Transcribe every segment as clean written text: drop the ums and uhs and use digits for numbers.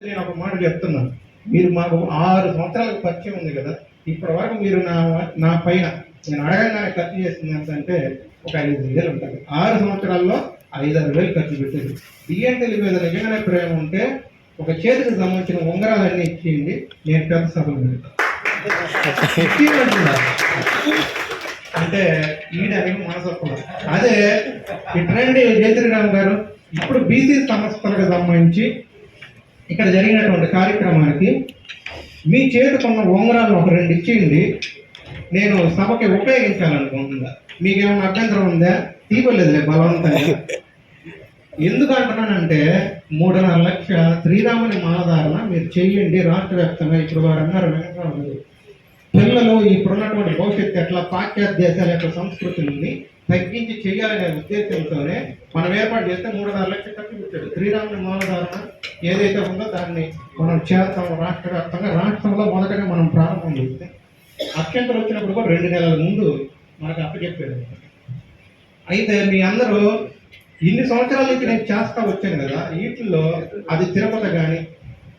నేను ఒక మాట చెప్తున్నాను, మీరు మాకు 6 సంవత్సరాలకు పరిచయం ఉంది కదా, ఇప్పటి వరకు మీరు నా పైన నేను అడగంగానే ఖర్చు చేస్తుంది అంటే ఒక 5,000 ఉంటుంది. 6 సంవత్సరాల్లో 5,000 ఖర్చు పెట్టేది. బియ్యంటెలి మీద నిజంగానే ప్రేమ ఉంటే ఒక చేతికి సంబంధించిన ఉంగరాలన్నీ ఇచ్చేయండి, నేను పెద్ద సభలు అంటే ఈడని మనసొప్పడం. అదే ఇట్రండి జయశ్రీరామ్ గారు, ఇప్పుడు బీసీ సంస్థలకు సంబంధించి ఇక్కడ జరిగినటువంటి కార్యక్రమానికి మీ చేతికున్న ఉంగరాలను ఒక 2 ఇచ్చేయండి, నేను సభకి ఉపయోగించాలనుకుంటున్నా. మీకేమైనా అభ్యంతరం ఉందా? తీయలేదులే బలవంతంగా. ఎందుకు అంటున్నానంటే 3.5 లక్షల శ్రీరాముని మాలధారణ మీరు చెయ్యండి రాష్ట్ర వ్యాప్తంగా. ఇప్పుడు వారు అన్నారు వెంకటరావు, పిల్లలు ఇప్పుడున్నటువంటి భవిష్యత్తు ఎట్లా పాశ్చాత్య దేశాల యొక్క సంస్కృతుల్ని తగ్గించి చేయాలనే ఉద్దేశంతోనే మనం ఏర్పాటు చేస్తే 3.5 లక్షలు ఖర్చు పెట్టాడు. శ్రీరాముని మాలధారణ ఏదైతే ఉందో దాన్ని మనం చేస్తాం రాష్ట్ర వ్యాప్తంగా. రాష్ట్రంలో మొదటగా మనం ప్రారంభం చేస్తే అత్యంతలు వచ్చినప్పుడు కూడా 2 నెలల ముందు మనకు అప్పచెప్పాడు. అయితే మీ అందరూ ఇన్ని సంవత్సరాల నుంచి నేను చేస్తా వచ్చాను కదా, వీటిల్లో అది తిరుపతి కానీ,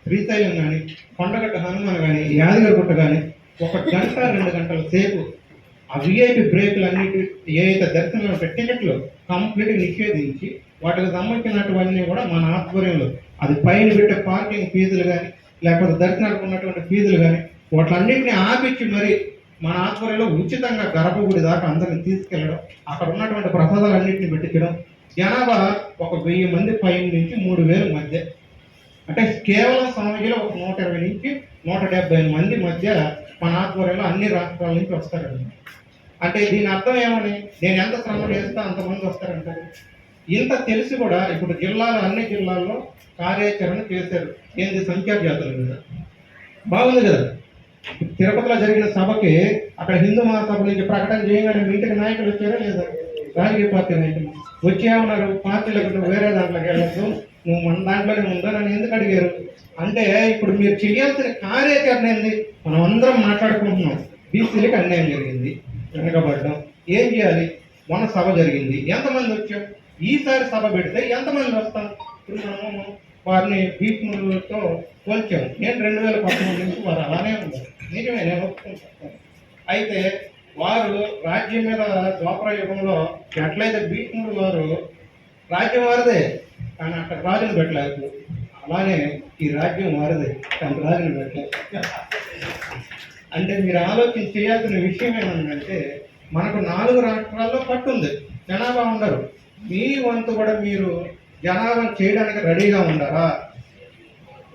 శ్రీశైలం కానీ, కొండగట్ట హనుమాన్ కానీ, యాదగిరిగుట్ట కానీ 1 గంట 2 గంటల సేపు ఆ విఐపి బ్రేకులు అన్నిటి ఏదైతే దర్శనంలో టికెట్లు కంప్లీట్గా నిషేధించి వాటికి సంబంధించినటువన్నీ కూడా మన ఆధ్వర్యంలో, అది పైన పెట్టే పార్కింగ్ ఫీజులు కానీ లేకపోతే దర్శనాలకు ఉన్నటువంటి ఫీజులు కానీ వాటిలన్నింటినీ ఆపించి మరి మన ఆధ్వర్యంలో ఉచితంగా గర్భగుడి దాకా అందరిని తీసుకెళ్ళడం, అక్కడ ఉన్నటువంటి ప్రసాదాలన్నింటినీ పెట్టించడం. జనాభా ఒక 1000 మంది పైన నుంచి 3,000 మధ్య, అంటే కేవలం సమయంలో ఒక 120 నుంచి 170 మంది మధ్య మన ఆధ్వర్యంలో అన్ని రాష్ట్రాల నుంచి వస్తారండి. అంటే దీని అర్థం ఏమని, నేను ఎంత శ్రమ చేస్తే అంతమంది వస్తారంటారు. ఇంత తెలిసి కూడా ఇప్పుడు అన్ని జిల్లాల్లో కార్యాచరణ చేశారు. ఏంది సంఖ్యా జాతర మీద బాగుంది కదా. తిరుపతిలో జరిగిన సభకి అక్కడ హిందూ మహాసభ నుంచి ప్రకటన చేయగానే మీ ఇంటికి నాయకులు వచ్చారా లేదా? రాజకీయ పార్టీ నాయకులు వచ్చేమన్నారు, పార్టీలకు వేరే దాంట్లోకి వెళ్ళొద్దు, నువ్వు మన దాంట్లోనే ఉందా నన్ను ఎందుకు అడిగారు అంటే, ఇప్పుడు మీరు చేయాల్సిన కార్యాచరణ ఏంది? మనం అందరం మాట్లాడుకుంటున్నాం, బీసీలకు అన్యాయం జరిగింది, వెనకబడ్డం, ఏం చేయాలి? మన సభ జరిగింది, ఎంతమంది వచ్చాం? ఈసారి సభ పెడితే ఎంతమంది వస్తాం? ఇప్పుడు మనము వారిని భీష్ములతో పోల్చాము. నేను 2019 నుంచి వారు అలానే ఉన్నారు, నిజమే, నేను ఒప్పుకుంటాను. అయితే వారు రాజ్యం మీద ద్వాపర యుగంలో ఎట్లయితే భీష్ముడు వారు రాజ్యం వారిదే కానీ అక్కడ రాజును పెట్టలేదు, అలానే ఈ రాజ్యం వారిదే కానీ రాజును పెట్టలేదు. అంటే మీరు ఆలోచన చేయాల్సిన విషయం ఏమన్నంటే, మనకు 4 రాష్ట్రాల్లో పట్టుంది, జనాభా ఉండరు. మీ వంతు కూడా మీరు జనాభాను చేయడానికి రెడీగా ఉండారా?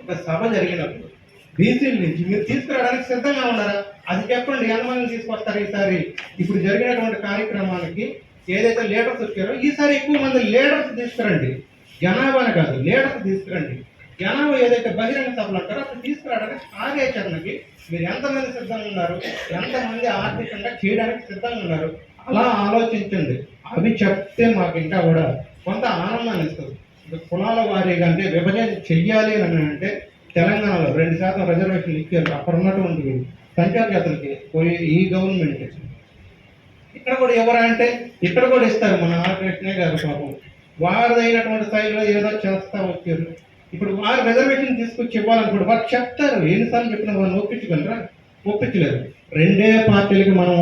ఒక సభ జరిగినప్పుడు బీసీల నుంచి మీరు తీసుకురావడానికి సిద్ధంగా ఉన్నారా? అది చెప్పండి, ఎంతమందిని తీసుకొస్తారు ఈసారి? ఇప్పుడు జరిగినటువంటి కార్యక్రమానికి ఏదైతే లీడర్స్ వచ్చారో ఈసారి ఎక్కువ మంది లీడర్స్ తీసుకురండి, జనాభాని కాదు లీడర్స్ తీసుకురండి. జనాభా ఏదైతే బహిరంగ సభలు అంటారో అక్కడ తీసుకురావడానికి కార్యాచరణకి మీరు ఎంతమంది సిద్ధంగా ఉన్నారు, ఎంతమంది ఆర్థికంగా చేయడానికి సిద్ధంగా ఉన్నారు, అలా ఆలోచించండి. అవి చెప్తే మాకు ఇంకా కూడా కొంత ఆనందాన్ని ఇస్తుంది. కులాల వారీగా అంటే విభజన చెయ్యాలి అని అంటే తెలంగాణలో 2% రిజర్వేషన్లు ఇచ్చారు. అక్కడ ఉన్నటువంటి సంచార జాతులకి పోయి ఈ గవర్నమెంట్ ఇక్కడ కూడా ఎవరంటే ఇక్కడ కూడా ఇస్తారు. మన ఆర్కృష్ణ గారు పాపం వారిదైనటువంటి స్థాయిలో ఏదో చేస్తా వచ్చారు. ఇప్పుడు వారు రిజర్వేషన్ తీసుకొచ్చి ఇవ్వాలనుకోండి, వారు చెప్తారు. ఎన్నిసార్లు చెప్పినా వారిని ఒప్పించగలరా? ఒప్పించలేరు. 2 పార్టీలకి మనం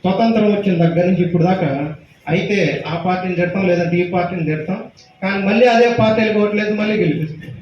స్వతంత్రం వచ్చిన దగ్గర నుంచి ఇప్పుడు దాకా అయితే ఆ పార్టీని తిడతాం, లేదంటే ఈ పార్టీని తిడతాం, కానీ మళ్ళీ అదే పార్టీలకు ఓట్లేదు, మళ్ళీ గెలిపిస్తాం.